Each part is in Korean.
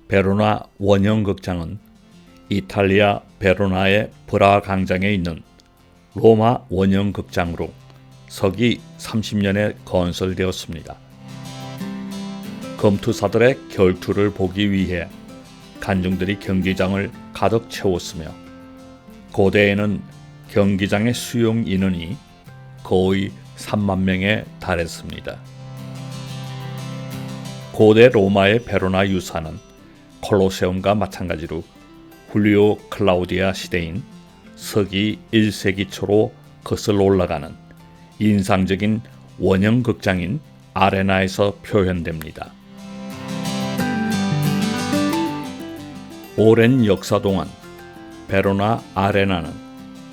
베로나 원형극장은 이탈리아 베로나의 브라 광장에 있는 로마 원형극장으로 서기 30년에 건설되었습니다. 검투사들의 결투를 보기 위해 관중들이 경기장을 가득 채웠으며 고대에는 경기장의 수용 인원이 거의 3만 명에 달했습니다. 고대 로마의 베로나 유사는 콜로세움과 마찬가지로 훌리오 클라우디아 시대인 서기 1세기 초로 거슬러 올라가는 인상적인 원형 극장인 아레나에서 표현됩니다. 오랜 역사 동안 베로나 아레나는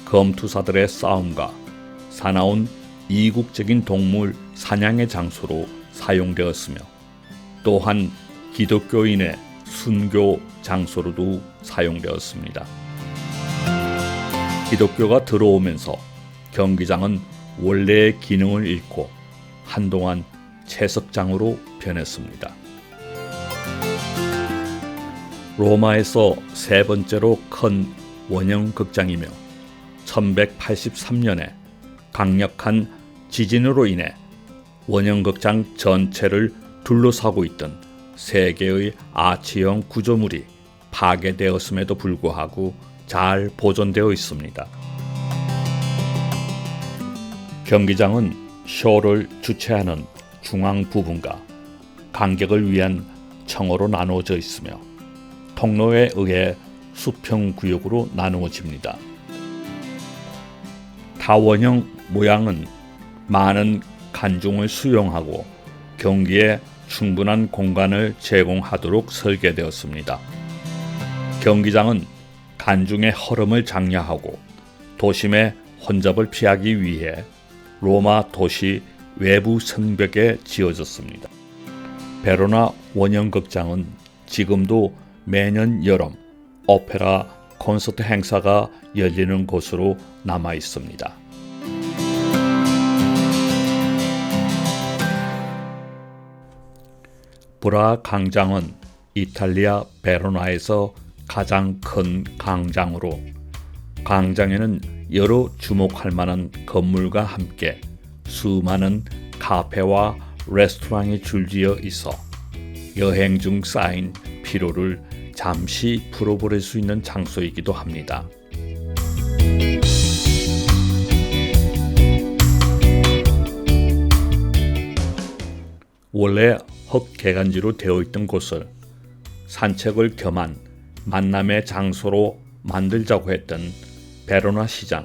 검투사들의 싸움과 사나운 이국적인 동물 사냥의 장소로 사용되었으며 또한 기독교인의 순교 장소로도 사용되었습니다. 기독교가 들어오면서 경기장은 원래의 기능을 잃고 한동안 채석장으로 변했습니다. 로마에서 세 번째로 큰 원형 극장이며 1183년에 강력한 지진으로 인해 원형 극장 전체를 둘러싸고 있던 세 개의 아치형 구조물이 파괴되었음에도 불구하고 잘 보존되어 있습니다. 경기장은 쇼를 주최하는 중앙 부분과 관객을 위한 청으로 나누어져 있으며 통로에 의해 수평 구역으로 나누어집니다. 다원형 모양은 많은 관중을 수용하고 경기에 충분한 공간을 제공하도록 설계되었습니다. 경기장은 관중의 흐름을 장려하고 도심의 혼잡을 피하기 위해 로마 도시 외부 성벽에 지어졌습니다. 베로나 원형극장은 지금도 매년 여름 오페라 콘서트 행사가 열리는 곳으로 남아 있습니다. 브라 광장은 이탈리아 베로나에서 가장 큰 광장으로 광장에는 여러 주목할 만한 건물과 함께 수많은 카페와 레스토랑이 줄지어 있어 여행 중 쌓인 피로를 잠시 풀어버릴 수 있는 장소이기도 합니다. 원래 흙개간지로 되어 있던 곳을 산책을 겸한 만남의 장소로 만들자고 했던 베로나 시장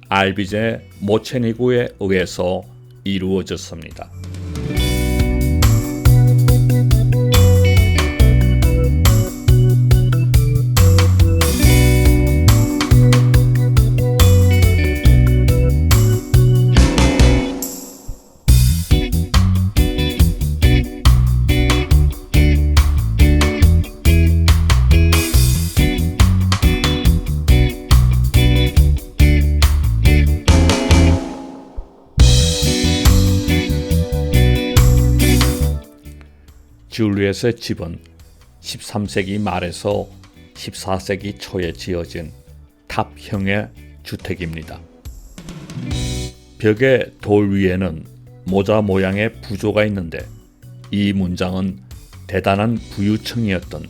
알비제 모체니고에 의해서 이루어졌습니다. 줄리엣의 집은 13세기 말에서 14세기 초에 지어진 탑형의 주택입니다. 벽의 돌 위에는 모자 모양의 부조가 있는데 이 문장은 대단한 부유층이었던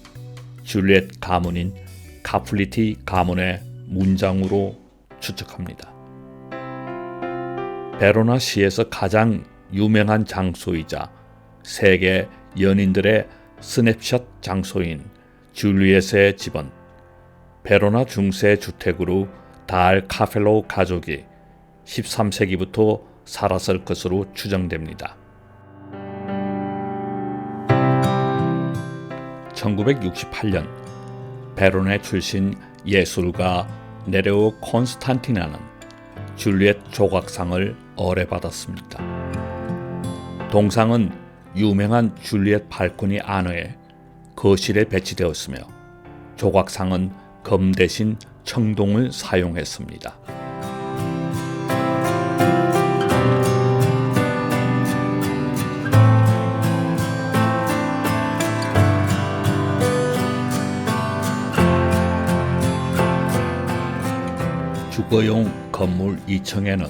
줄리엣 가문인 카플리티 가문의 문장으로 추측합니다. 베로나시에서 가장 유명한 장소이자 세계 연인들의 스냅샷 장소인 줄리엣의 집은 베로나 중세 주택으로 달 카펠로 가족이 13세기부터 살았을 것으로 추정됩니다. 1968년 베로나 출신 예술가 네레오 콘스탄티나는 줄리엣 조각상을 의뢰받았습니다. 동상은 유명한 줄리엣 발코니 안에 거실에 배치되었으며 조각상은 금 대신 청동을 사용했습니다. 국어용 건물 2층에는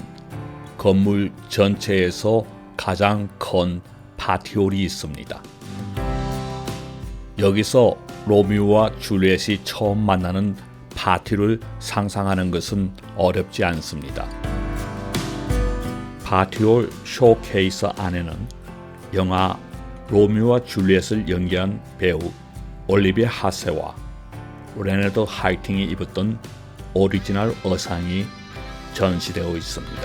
건물 전체에서 가장 큰 파티홀이 있습니다. 여기서 로미오와 줄리엣이 처음 만나는 파티를 상상하는 것은 어렵지 않습니다. 파티홀 쇼케이스 안에는 영화 로미오와 줄리엣을 연기한 배우 올리비아 하세와 레네드 하이팅이 입었던 오리지널 의상이 전시되어 있습니다.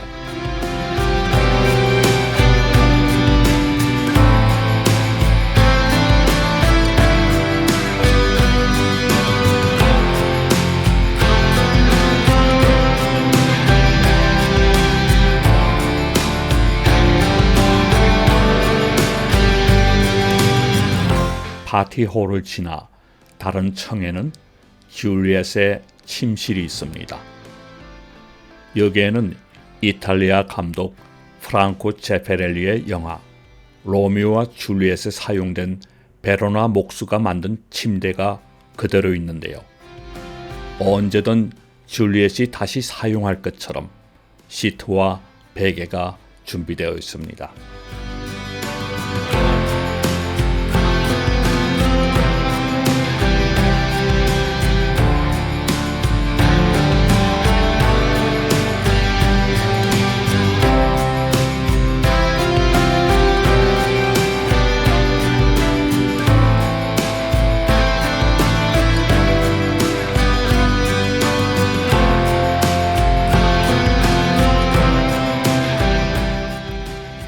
파티홀을 지나 다른 층에는 줄리엣의 침실이 있습니다. 여기에는 이탈리아 감독 프랑코 제페렐리의 영화 로미오와 줄리엣에 사용된 베로나 목수가 만든 침대가 그대로 있는데요. 언제든 줄리엣이 다시 사용할 것처럼 시트와 베개가 준비되어 있습니다.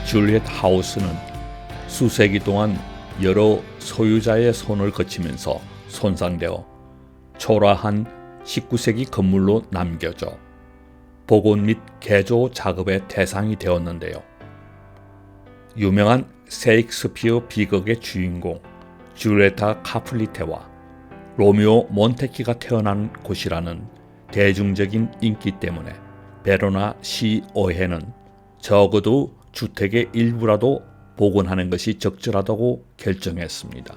줄리엣 하우스는 수세기 동안 여러 소유자의 손을 거치면서 손상되어 초라한 19세기 건물로 남겨져 복원 및 개조 작업의 대상이 되었는데요. 유명한 셰익스피어 비극의 주인공 줄리에타 카플리테와 로미오 몬테키가 태어난 곳이라는 대중적인 인기 때문에 베로나 시의회는 적어도 주택의 일부라도 복원하는 것이 적절하다고 결정했습니다.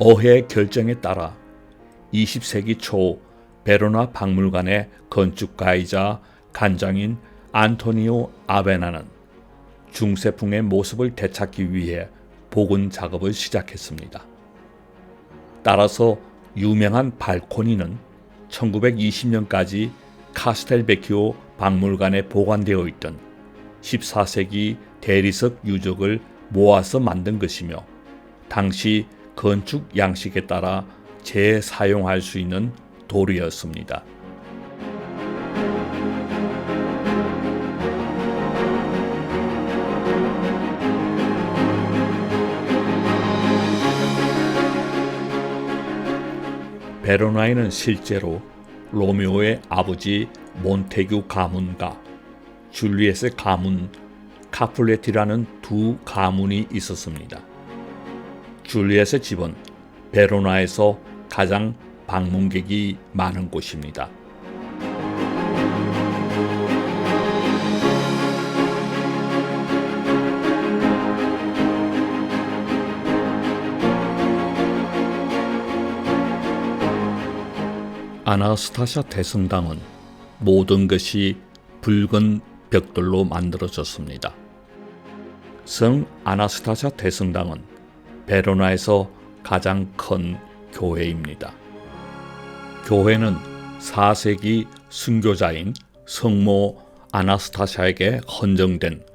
의회 결정에 따라 20세기 초 베로나 박물관의 건축가이자 간장인 안토니오 아베나는 중세풍의 모습을 되찾기 위해 복원 작업을 시작했습니다. 따라서 유명한 발코니는 1920년까지 카스텔베키오 박물관에 보관되어 있던 14세기 대리석 유적을 모아서 만든 것이며 당시 건축 양식에 따라 재사용할 수 있는 돌이었습니다. 베로나에는 실제로 로미오의 아버지 몬테규 가문과 줄리엣의 가문 카플레티라는 두 가문이 있었습니다. 줄리엣의 집은 베로나에서 가장 방문객이 많은 곳입니다. 아나스타샤 대성당은 모든 것이 붉은 벽돌로 만들어졌습니다. 성 아나스타샤 대성당은 베로나에서 가장 큰 교회입니다. 교회는 4세기 순교자인 성모 아나스타샤에게 헌정된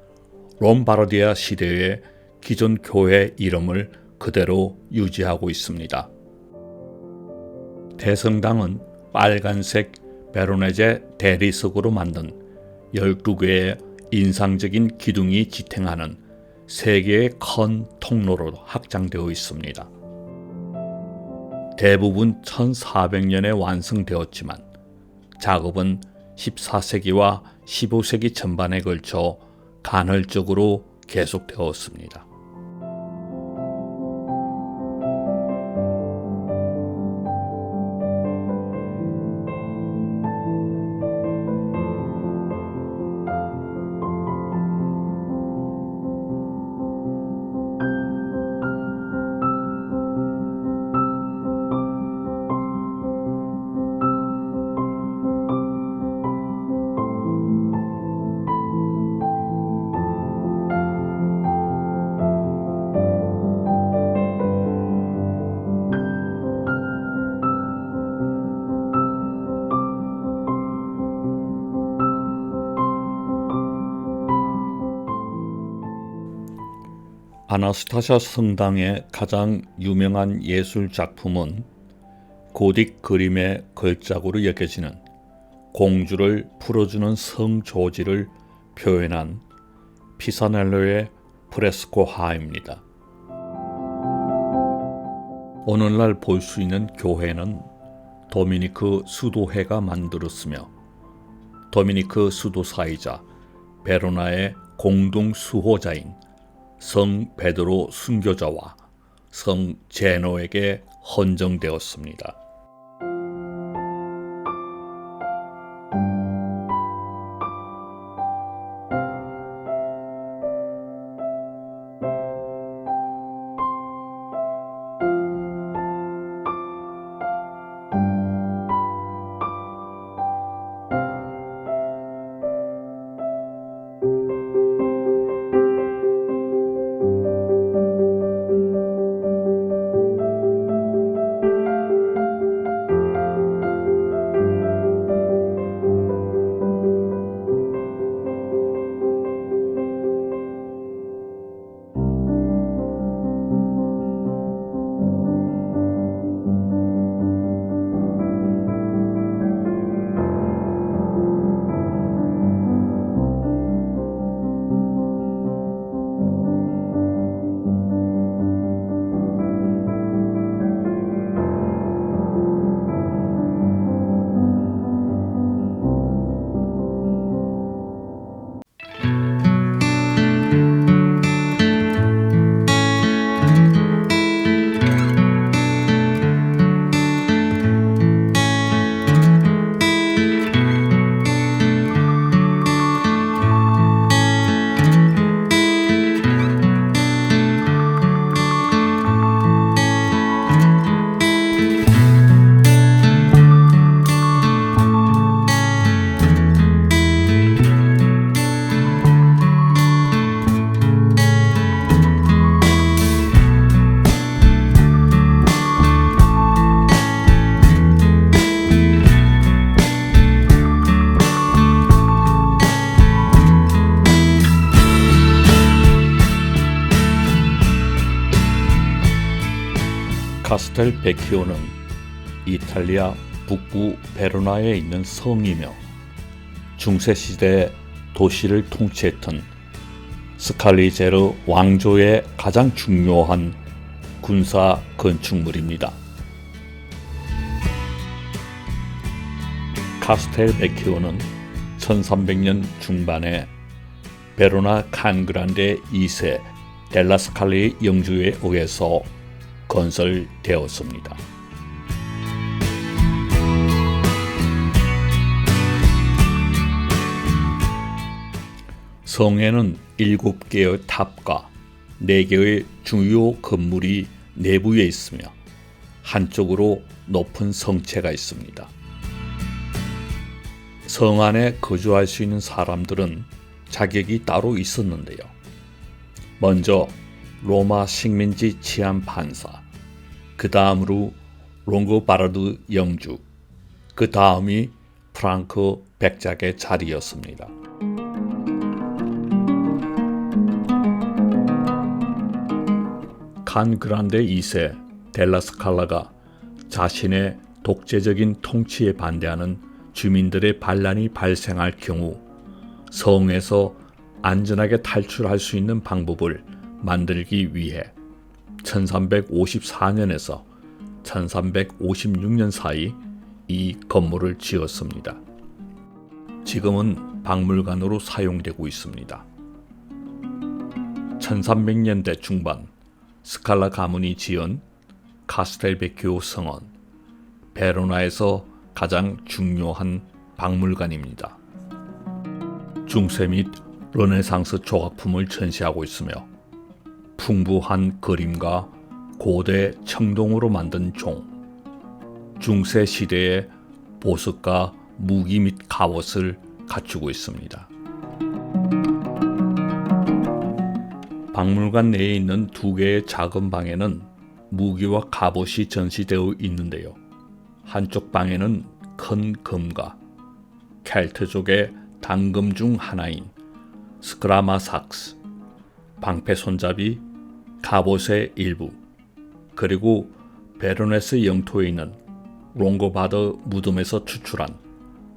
롬바르디아 시대의 기존 교회 이름을 그대로 유지하고 있습니다. 대성당은 빨간색 베로네제 대리석으로 만든 12개의 인상적인 기둥이 지탱하는 3개의 큰 통로로 확장되어 있습니다. 대부분 1400년에 완성되었지만 작업은 14세기와 15세기 전반에 걸쳐 간헐적으로 계속되었습니다. 아나스타샤 성당의 가장 유명한 예술 작품은 고딕 그림의 걸작으로 여겨지는 공주를 풀어주는 성조지를 표현한 피사넬로의 프레스코화입니다. 오늘날 볼 수 있는 교회는 도미니크 수도회가 만들었으며 도미니크 수도사이자 베로나의 공동 수호자인 성 베드로 순교자와 성 제노에게 헌정되었습니다. 카스텔베키오는 이탈리아 북부 베로나에 있는 성이며 중세시대에 도시를 통치했던 스칼리제르 왕조의 가장 중요한 군사 건축물입니다. 카스텔베키오는 1300년 중반에 베로나 칸그란데 2세 델라스칼리의 영주에 의해서 건설되었습니다. 성에는 7개의 탑과 4개의 주요 건물이 내부에 있으며 한쪽으로 높은 성체가 있습니다. 성 안에 거주할 수 있는 사람들은 자격이 따로 있었는데요. 먼저 로마 식민지 치안 판사, 그 다음으로 롱고바르드 영주, 그 다음이 프랑크 백작의 자리였습니다. 칸그란데 2세 델라스칼라가 자신의 독재적인 통치에 반대하는 주민들의 반란이 발생할 경우 성에서 안전하게 탈출할 수 있는 방법을 만들기 위해 1354년에서 1356년 사이 이 건물을 지었습니다. 지금은 박물관으로 사용되고 있습니다. 1300년대 중반 스칼라 가문이 지은 카스텔베키오 성은 베로나에서 가장 중요한 박물관입니다. 중세 및 르네상스 조각품을 전시하고 있으며 풍부한 그림과 고대 청동으로 만든 종, 중세 시대의 보석과 무기 및 갑옷을 갖추고 있습니다. 박물관 내에 있는 2개의 작은 방에는 무기와 갑옷이 전시되어 있는데요. 한쪽 방에는 큰 금과 켈트족의 단금 중 하나인 스크라마삭스, 방패 손잡이, 갑옷의 일부, 그리고 베로네스 영토에 있는 롱고바드 무덤에서 추출한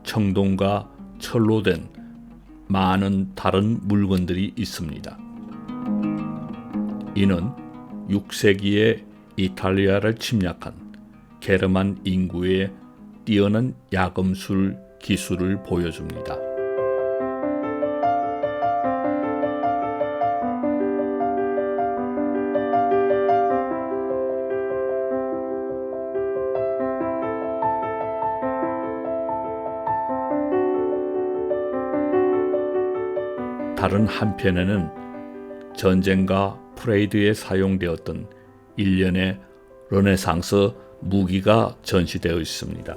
청동과 철로 된 많은 다른 물건들이 있습니다. 이는 6세기에 이탈리아를 침략한 게르만 인구의 뛰어난 야금술 기술을 보여줍니다. 다른 한편에는 전쟁과 프레이드에 사용되었던 일련의 르네상스 무기가 전시되어 있습니다.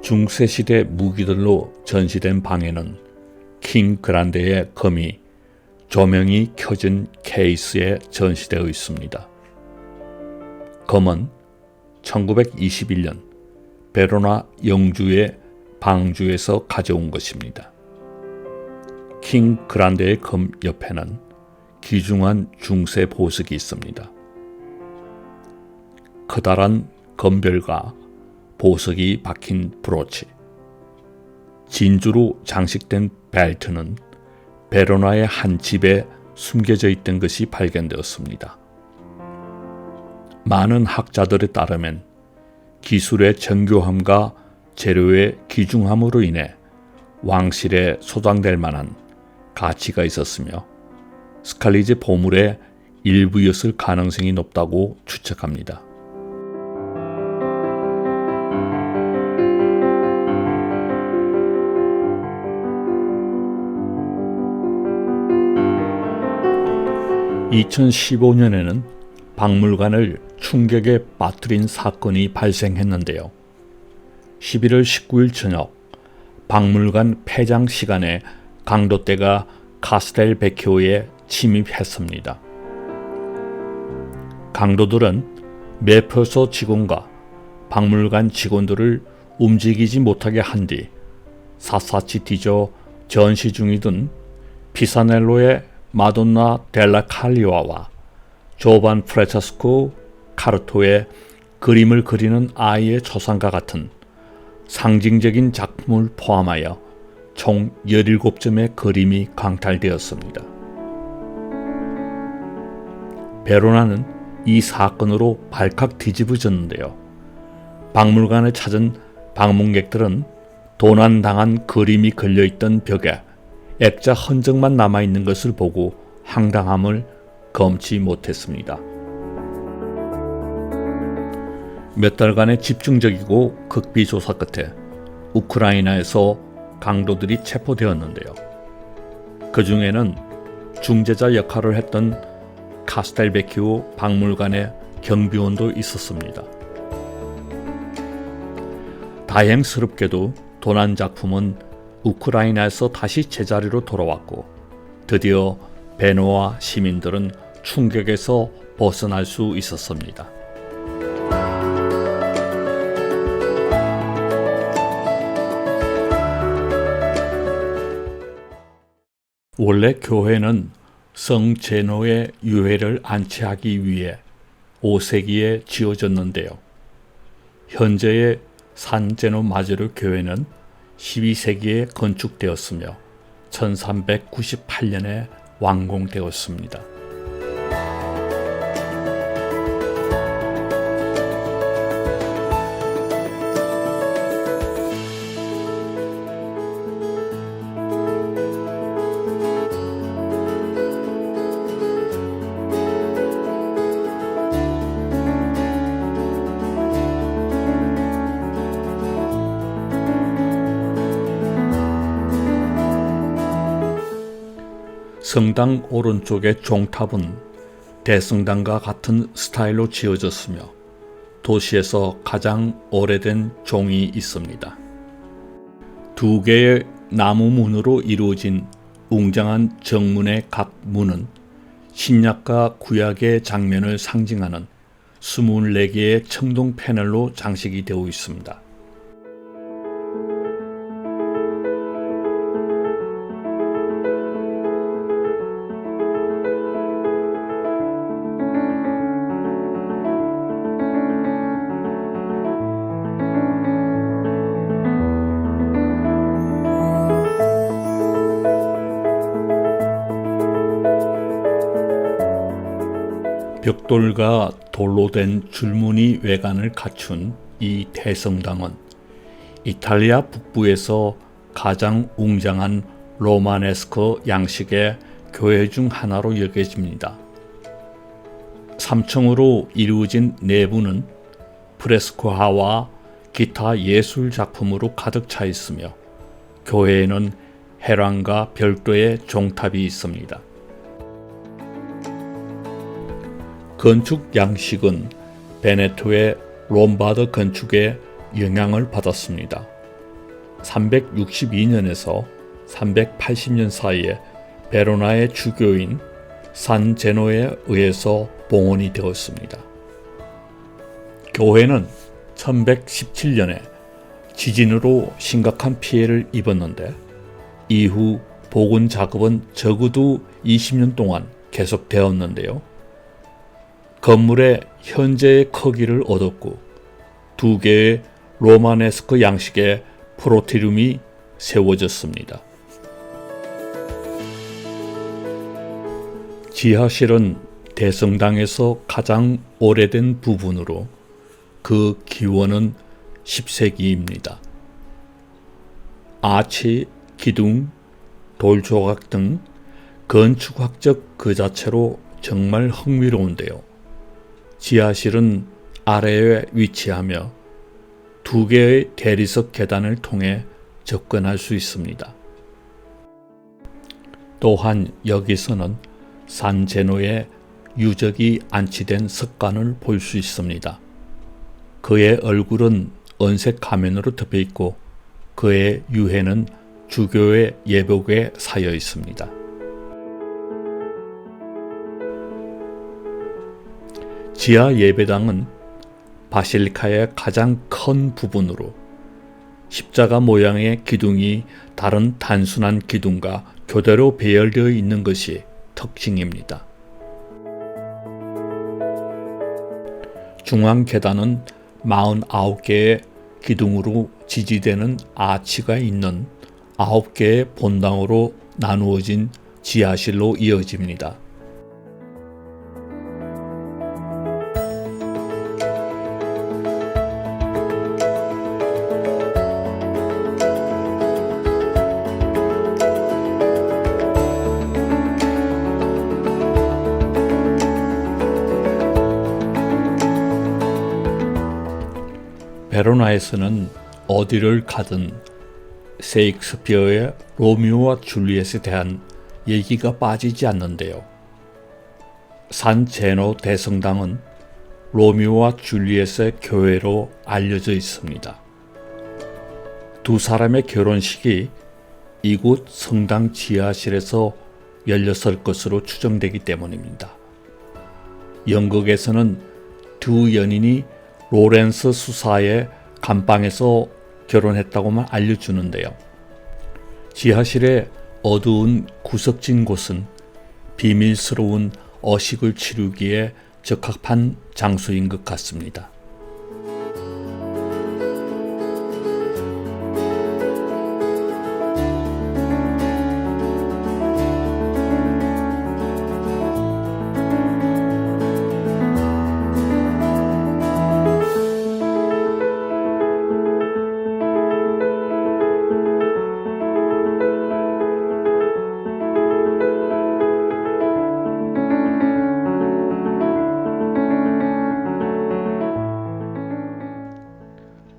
중세시대 무기들로 전시된 방에는 킹 그란데의 검이 조명이 켜진 케이스에 전시되어 있습니다. 검은 1921년 베로나 영주의 방주에서 가져온 것입니다. 킹 그란데의 검 옆에는 귀중한 중세 보석이 있습니다. 커다란 검별과 보석이 박힌 브로치, 진주로 장식된 벨트는 베로나의 한 집에 숨겨져 있던 것이 발견되었습니다. 많은 학자들에 따르면 기술의 정교함과 재료의 귀중함으로 인해 왕실에 소장될 만한 가치가 있었으며 스칼리제 보물의 일부였을 가능성이 높다고 추측합니다. (2015년에는) 박물관을 충격에 빠뜨린 사건이 발생했는데요. 11월 19일 저녁 박물관 폐장 시간에 강도떼가 카스텔베키오에 침입했습니다. 강도들은 매표소 직원과 박물관 직원들을 움직이지 못하게 한 뒤 샅샅이 뒤져 전시 중이던 피사넬로의 마돈나 델라 칼리오와 조반 프레체스코 카르토의 그림을 그리는 아이의 초상과 같은 상징적인 작품을 포함하여 총 17점의 그림이 강탈되었습니다. 베로나는 이 사건으로 발칵 뒤집어졌는데요. 박물관을 찾은 방문객들은 도난당한 그림이 걸려있던 벽에 액자 흔적만 남아있는 것을 보고 황당함을 금치 못했습니다. 몇 달간의 집중적이고 극비 조사 끝에 우크라이나에서 강도들이 체포되었는데요. 그 중에는 중재자 역할을 했던 카스텔베키오 박물관의 경비원도 있었습니다. 다행스럽게도 도난 작품은 우크라이나에서 다시 제자리로 돌아왔고 드디어 베노아 시민들은 충격에서 벗어날 수 있었습니다. 원래 교회는 성 제노의 유해를 안치하기 위해 5세기에 지어졌는데요. 현재의 산 제노 마제르 교회는 12세기에 건축되었으며 1398년에 완공되었습니다. 성당 오른쪽의 종탑은 대성당과 같은 스타일로 지어졌으며 도시에서 가장 오래된 종이 있습니다. 두 개의 나무 문으로 이루어진 웅장한 정문의 각 문은 신약과 구약의 장면을 상징하는 24개의 청동 패널로 장식이 되어 있습니다. 벽돌과 돌로 된 줄무늬 외관을 갖춘 이 대성당은 이탈리아 북부에서 가장 웅장한 로마네스크 양식의 교회 중 하나로 여겨집니다. 3층으로 이루어진 내부는 프레스코화와 기타 예술 작품으로 가득 차 있으며 교회에는 해랑과 별도의 종탑이 있습니다. 건축 양식은 베네토의 롬바드 건축에 영향을 받았습니다. 362년에서 380년 사이에 베로나의 주교인 산 제노에 의해서 봉헌이 되었습니다. 교회는 1117년에 지진으로 심각한 피해를 입었는데 이후 복원 작업은 적어도 20년 동안 계속되었는데요. 건물의 현재의 크기를 얻었고 2개의 로마네스크 양식의 프로티룸이 세워졌습니다. 지하실은 대성당에서 가장 오래된 부분으로 그 기원은 10세기입니다. 아치, 기둥, 돌조각 등 건축학적 그 자체로 정말 흥미로운데요. 지하실은 아래에 위치하며 2개의 대리석 계단을 통해 접근할 수 있습니다. 또한 여기서는 산 제노의 유적이 안치된 석관을 볼 수 있습니다. 그의 얼굴은 은색 가면으로 덮여 있고 그의 유해는 주교의 예복에 사여 있습니다. 지하 예배당은 바실리카의 가장 큰 부분으로 십자가 모양의 기둥이 다른 단순한 기둥과 교대로 배열되어 있는 것이 특징입니다. 중앙 계단은 49개의 기둥으로 지지되는 아치가 있는 9개의 본당으로 나누어진 지하실로 이어집니다. 베로나에서는 어디를 가든 셰익스피어의 로미오와 줄리엣에 대한 얘기가 빠지지 않는데요. 산 제노 대성당은 로미오와 줄리엣의 교회로 알려져 있습니다. 두 사람의 결혼식이 이곳 성당 지하실에서 열렸을 것으로 추정되기 때문입니다. 영국에서는 두 연인이 로렌스 수사의 감방에서 결혼했다고만 알려주는데요. 지하실의 어두운 구석진 곳은 비밀스러운 어식을 치르기에 적합한 장소인 것 같습니다.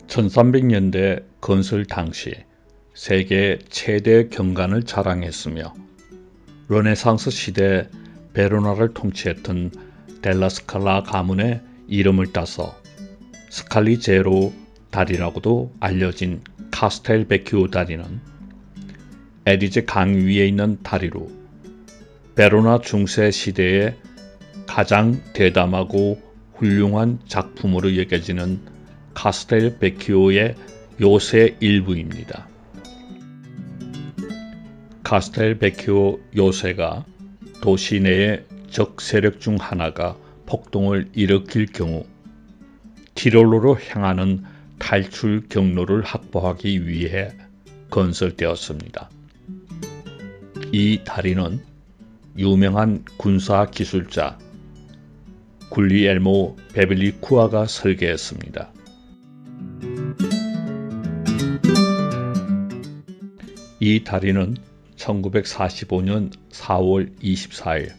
(1300년대) 건설 당시 세계 최대 경관을 자랑했으며 르네상스 시대 베로나를 통치했던 델라스칼라 가문의 이름을 따서 스칼리제로 다리라고도 알려진 카스텔베키오 다리는 에디제 강 위에 있는 다리로 베로나 중세 시대의 가장 대담하고 훌륭한 작품으로 여겨지는 카스텔베키오의 요새 일부입니다. 카스텔베키오 요새가 도시 내의 적 세력 중 하나가 폭동을 일으킬 경우 티롤로로 향하는 탈출 경로를 확보하기 위해 건설되었습니다. 이 다리는 유명한 군사 기술자 굴리엘모 베빌리쿠아가 설계했습니다. 이 다리는 1945년 4월 24일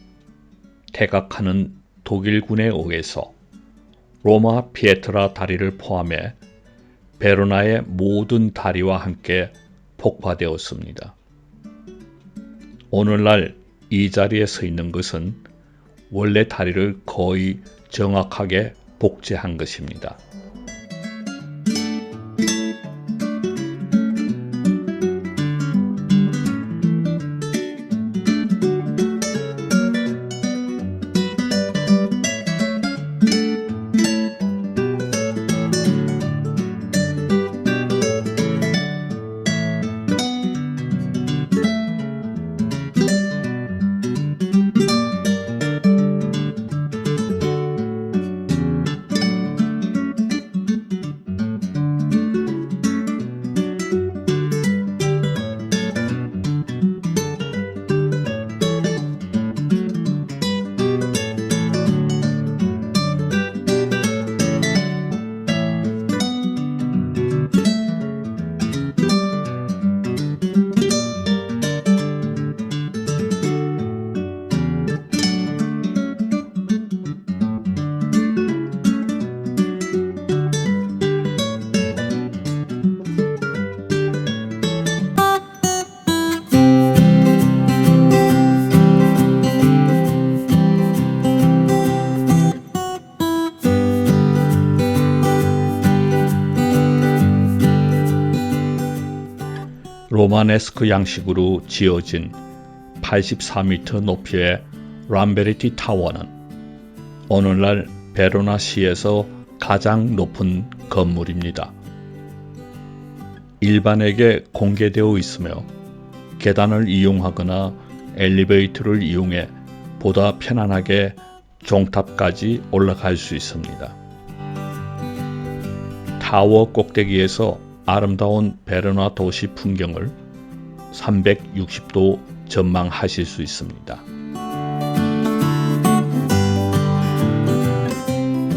태각하는 독일군에 의해서 로마 피에트라 다리를 포함해 베로나의 모든 다리와 함께 폭파되었습니다. 오늘날 이 자리에 서 있는 것은 원래 다리를 거의 정확하게 복제한 것입니다. 로마네스크 양식으로 지어진 84m 높이의 람베르티 타워는 오늘날 베로나시에서 가장 높은 건물입니다. 일반에게 공개되어 있으며 계단을 이용하거나 엘리베이터를 이용해 보다 편안하게 종탑까지 올라갈 수 있습니다. 타워 꼭대기에서 아름다운 베로나 도시 풍경을 360도 전망하실 수 있습니다.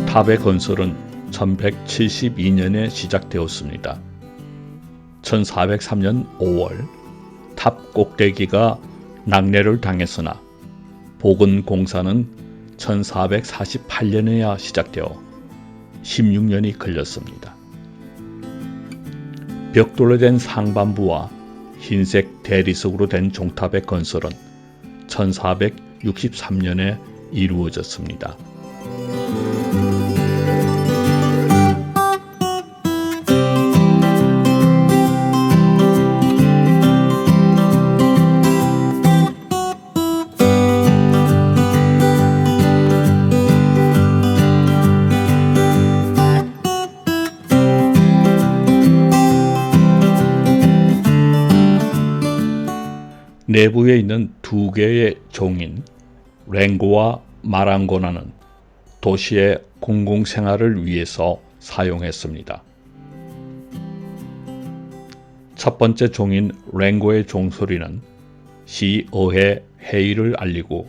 탑의 건설은 1172년에 시작되었습니다. 1403년 5월 탑 꼭대기가 낙뢰를 당했으나 복원 공사는 1448년에야 시작되어 16년이 걸렸습니다. 벽돌로 된 상반부와 흰색 대리석으로 된 종탑의 건설은 1463년에 이루어졌습니다. 내부에 있는 두 개의 종인 랭고와 마랑고나는 도시의 공공생활을 위해서 사용했습니다. 첫 번째 종인 랭고의 종소리는 시의회 회의를 알리고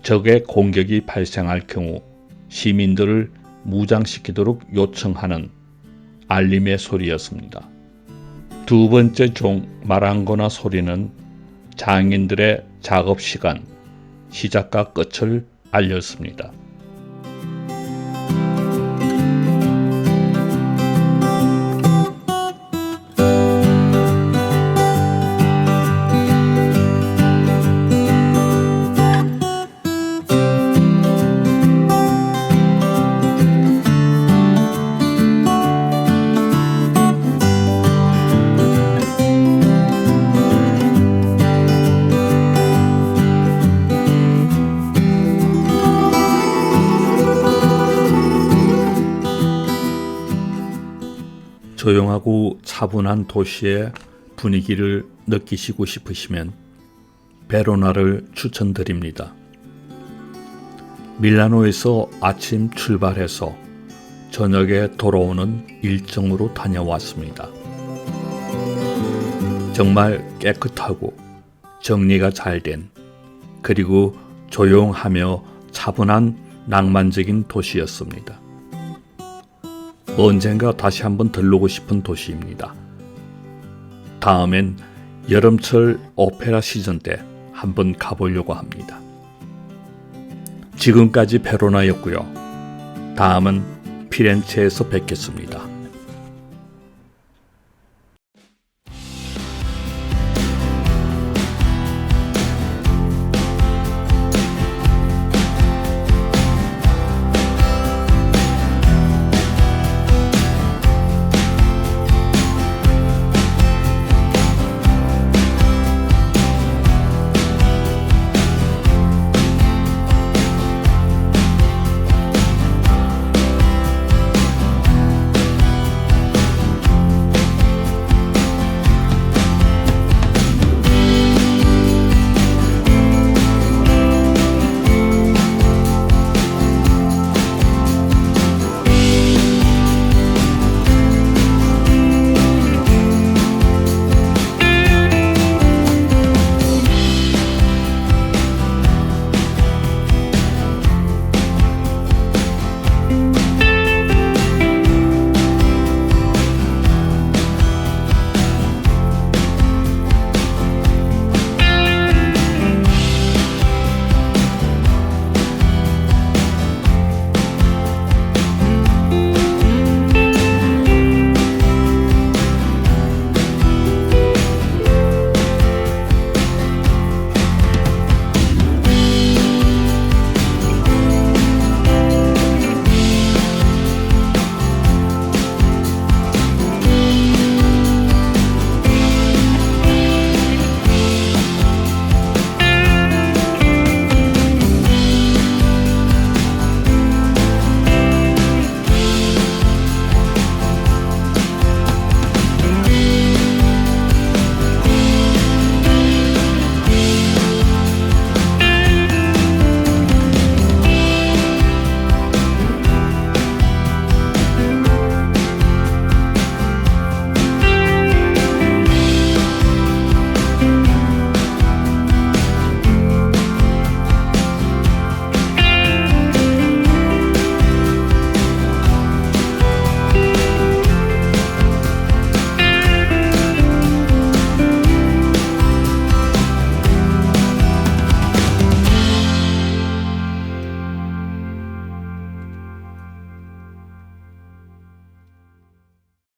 적의 공격이 발생할 경우 시민들을 무장시키도록 요청하는 알림의 소리였습니다. 두 번째 종 마랑고나 소리는 장인들의 작업 시간, 시작과 끝을 알렸습니다. 조용하고 차분한 도시의 분위기를 느끼시고 싶으시면 베로나를 추천드립니다. 밀라노에서 아침 출발해서 저녁에 돌아오는 일정으로 다녀왔습니다. 정말 깨끗하고 정리가 잘 된, 그리고 조용하며 차분한 낭만적인 도시였습니다. 언젠가 다시 한번 들르고 싶은 도시입니다. 다음엔 여름철 오페라 시즌 때 한번 가보려고 합니다. 지금까지 베로나였고요. 다음은 피렌체에서 뵙겠습니다.